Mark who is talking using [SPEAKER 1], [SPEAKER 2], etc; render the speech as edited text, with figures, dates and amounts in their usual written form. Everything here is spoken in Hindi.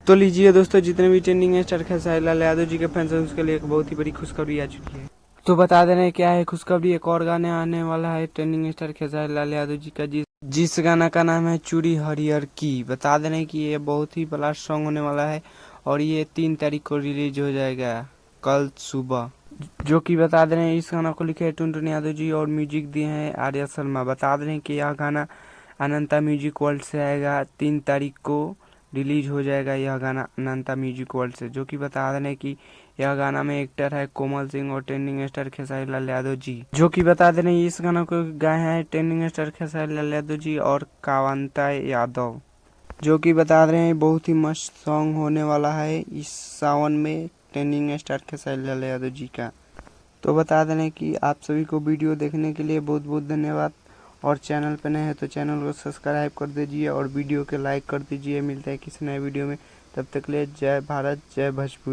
[SPEAKER 1] तो लीजिए दोस्तों, जितने भी ट्रेंडिंग स्टार खेसारी लाल यादव जी के फैंस हैं उसके लिए एक बहुत ही बड़ी खुशखबरी आ चुकी है। तो बता दे रहे हैं क्या है खुशखबरी। एक और गाने आने वाला है ट्रेंडिंग स्टार खेसारी लाल यादव जी का, जिस गाना का नाम है चूड़ी हरियर की। बता दे रहे हैं कि ये बहुत ही ब्लास्ट सॉन्ग होने वाला है और ये 3 तारीख को रिलीज हो जाएगा, कल सुबह। जो कि बता दे रहे हैं इस गाना को लिखे हैं टुनटुन यादव जी और म्यूजिक दिए हैं आर्या शर्मा। बता दे रहे हैं कि यह गाना अनंता म्यूजिक वर्ल्ड से आएगा, 3 तारीख को रिलीज हो जाएगा यह गाना अनंता म्यूजिक वर्ल्ड से। जो कि बता रहे हैं कि यह गाना में एक्टर है कोमल सिंह और ट्रेंडिंग स्टार खेसारी लाल यादव जी। जो कि बता दे रहे हैं इस गाना को गाए हैं ट्रेंडिंग स्टार खेसारी लाल यादव जी और कावंता यादव। जो कि बता रहे हैं बहुत ही मस्त सॉन्ग होने वाला है इस सावन में ट्रेंडिंग स्टार खेसारी लाल यादव जी का। तो बता दें कि आप सभी को वीडियो देखने के लिए बहुत बहुत धन्यवाद, और चैनल पर नए हैं तो चैनल को सब्सक्राइब कर दीजिए और वीडियो को लाइक कर दीजिए। मिलता है किसी नए वीडियो में, तब तक के लिए जय भारत जय भोजपुरी।